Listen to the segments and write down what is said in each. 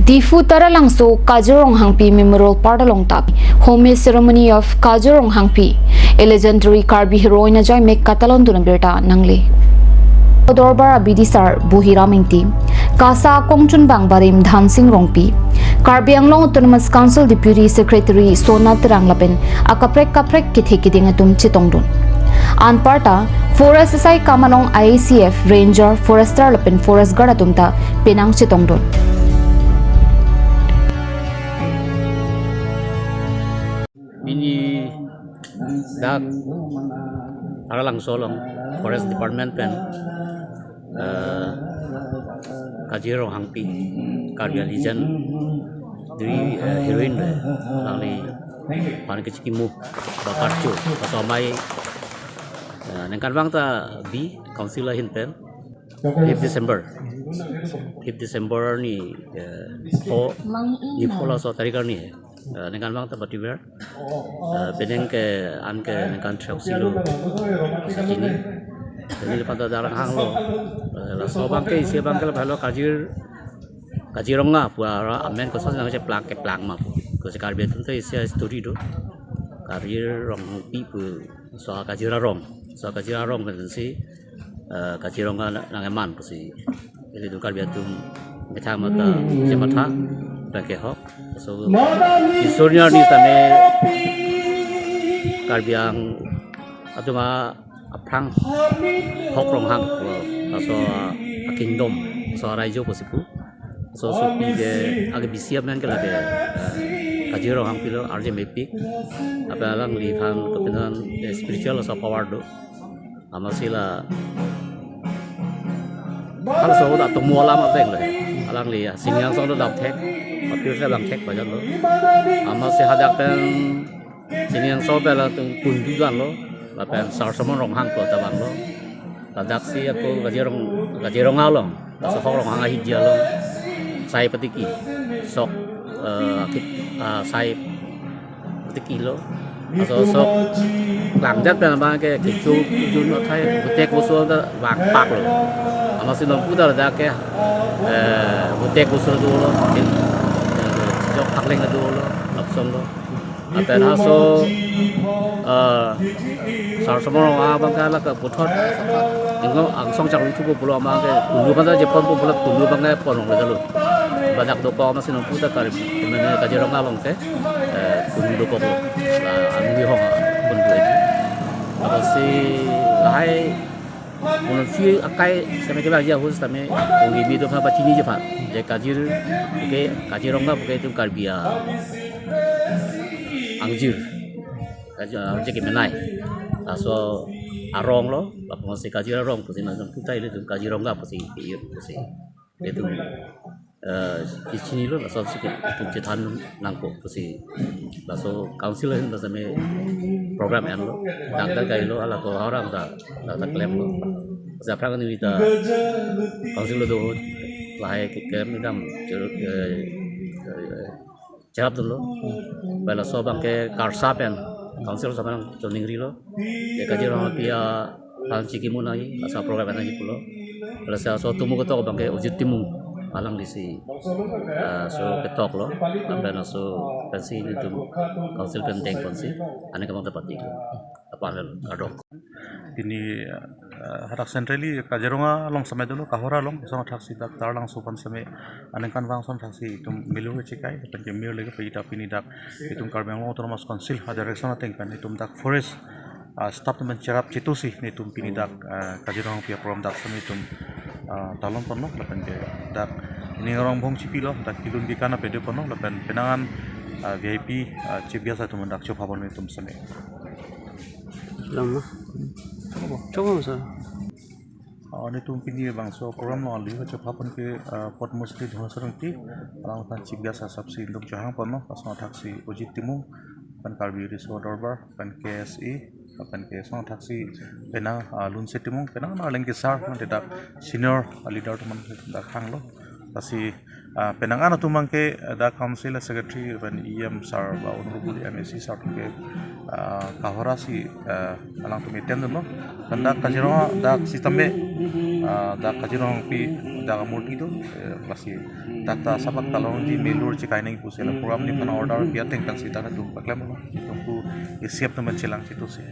Difu Taralangso Kajurong Hangpi Memorial Park tap Home Ceremony of Kajurong Hangpi a legendary Karbi heroine Ajay Mek Katalon Dunabirta Nangle Dorbar Abidisar Buhiramingti Kasa Kongchun Bang Barim Dhan Singh Rongpi Karbi Anglong Autonomous Council Deputy Secretary Sonat Ranglapen Akaprek Kithekiding Atum Chitongdun Anparta Forest Sai Kamalong IACF Ranger Forester Lapen Forest Guard Atumta Penang Chitongdun Ini dak aralang solong Forest Department pen Kajirong Hangpi Karya Lijan dari heroin lali paling kecikimu bakarcu pasomai nengkan bang ta bi council hin pen 5 December ni ni follow so tarikar ni nengkan bang ta batiber beneng ke an ke nengkan truk silo sakini ini lepas tu darang hang lo la so bang ke isi bang ke bhalo kajirong nga puara amen ko sa nang je plang ke plang ma ko se kar betun te isi story do kajirong pi pu so kajirong ben si kajirong nga nang eman ko si ele do kar betun metha mata je matha ke hok so historia ni tame karbiang atuma aprang hok rong hang so kingdom so raijo ko sipu so supi de age bisiam nan kala de kajiro hang pilo arje mepik apa lang li than kepenan spiritual so power do amasila hal so da to mola ma teng le alang li singyang so do dap thek apil se lang thek ba jan lo amase hadak pen singyang so bela tung kun du jan lo la pen sar samon rong hang ko ta bang lo hadak si aku kajirong along so hok rong hang hi dia lo sai patiki sok sai patiki lo so sok lang dat pen ba ke chu no thai butek ko so da wak pak lo amasi no putar da ke butek ko so do lo jok pakleng do lo opson lo apen haso sar samong bang ka la ka puthot inggo ang song chak lu thu pulo ma ke kulu kan je pon pulo kulu bang ke pon lo lo banyak do ko masin puta kar mene ka je rong along ke kulu do ko la ang wi hong pon do ji apa si lai mun fi akai same ke ba ja hus tame ongi bi do pa chini je pa je ka je rong ga ke tu kar bia angjir je ke menai aso arong lo apa si kajir arong pusi nasam putai le tu kajir rong ga pusi itu di sini lo aso si tu jetan nangko pusi aso council hin basame program en lo tak kai lo ala ko orang da klem lo sa prang ni ta council lo do lahai ke kem dam jarap tu lo bala so bang ke karsa pen council sa bang joning ri lo e ka jero pia ang chiki muna ni asa program na ji pulo bala sa so tumu ko to bang ke ujit timu alang di si so ketok lo amben so pensi ni tu council penteng pensi ane ka bang dapat iki apa adok ini harak centrally kajeronga long samai dulu kahora long sama taksi dak tarlang sopan samai anengkan bang som taksi itu milu cikai pen kemil lagi pe ita pini dak itu karbeng autonomous council ada direksana tengkan itu dak forest staff teman cerap citusi itu pini dak kajeronga pia program dak samai itu talon pono lapen ke dak ini orang bong cipilo dak kilun bikana pede pono lapen penangan VIP chief biasa itu mendak coba pono itu samai lama coba masa ini tuh pini bang so program no ali baca papan ke pot musli dua serang ti orang tan cip biasa sabsi untuk jahang pono pasang taksi uji timu pan karbi riso dorbar pan KSI pan KSI taksi penang lun setimu penang no lengke sar nanti dak senior leader teman dak hang lo pasti penang ano tuh mangke dak council secretary pan IM sar ba honorable MSc sar ke kahora si alang tu meten no kan dak kajiro dak sistem be dak kajiro pi daga murti tu pasti tata sabak talong di melur cikai nang pusela program ni kana order biar tengkan si tata tu paklem lo tu siap teman cilang situ sih.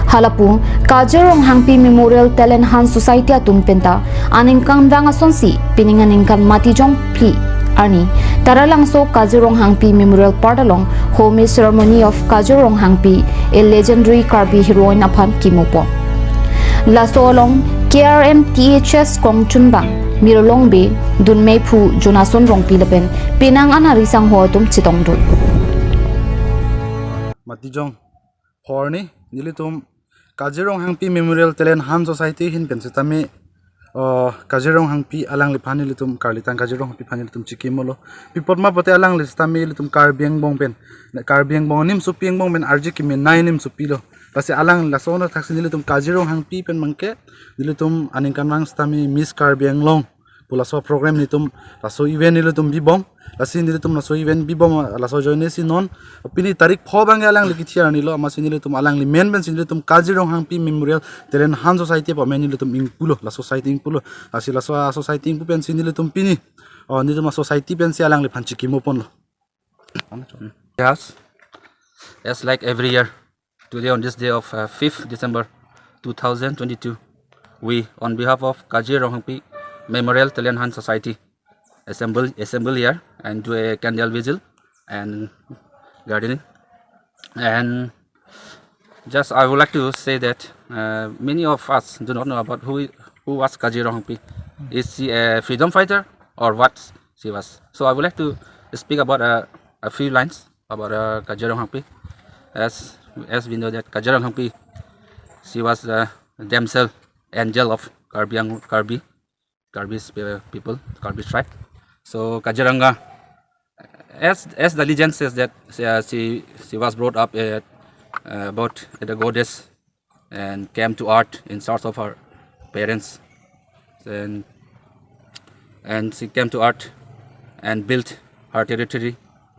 Halapu Kajurong Hangpi Memorial Talent Hunt Society atum penta aningkang danga sonsi piningan ingkan matijong pli ani taralangso Kajurong Hangpi Memorial Partalong Home Ceremony of Kajurong Hangpi a legendary Karbi heroine upon Kimupo Lasolong KRM THS Kongchunbang Mirolong Be Dunmei Phu Jonason Rong Pilapen Pinang Anarisang Hotum Chitongdun Matijong Horni Nilitum Kajurong Hangpi Memorial Talent Hunt Society hin pensitami Kajurong Hangpi alang lipani litum karlitan Kajurong Hangpi pani litum chikimolo pipotma pote alang listami litum karbiang bong pen karbiang bong nim supiang bong pen arji kimi nai nim supilo pasi alang lasona taksi litum Kajurong Hangpi pen mangke litum aningkan mang stami Miss Karbiang Long pulaso program litum laso event litum bibom lasin litum laso event bibom laso join si non pili tarik phobang alang likithia nilo amasin litum alang li men ben sin litum Kajurong Hangpi Memorial Talent Hunt Society pa men litum ingpulo la society ingpulo asi la society ingpu pen sin litum pini litum society pen si alang li phanchiki mo pon lo Yes, as like every year, today on this day of 5th December 2022, we, on behalf of Kajurong Hangpi Memorial Talent Hunt Society, assemble here and do a candle vigil and gardening. And just I would like to say that many of us do not know about who was Kajurong Hangpi. Is she a freedom fighter or what she was? So I would like to speak about a few lines about Kajurong Hangpi. As we know that Kajurong Hangpi, she was the damsel angel of Karbi's people, Karbi tribe. So Kajuranga, as the legend says that she was brought up about the goddess and came to earth in search of her parents, and she came to earth and built her territory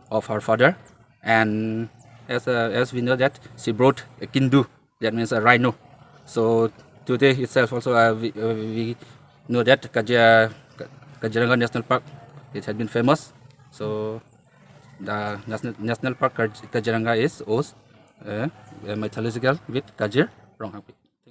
of her father. And as we know that she brought a kindu, that means a rhino. So today itself also we know that Kajuranga National Park, it had been famous. So the National Park Kajuranga is also mythological with Kajurong Hangpi.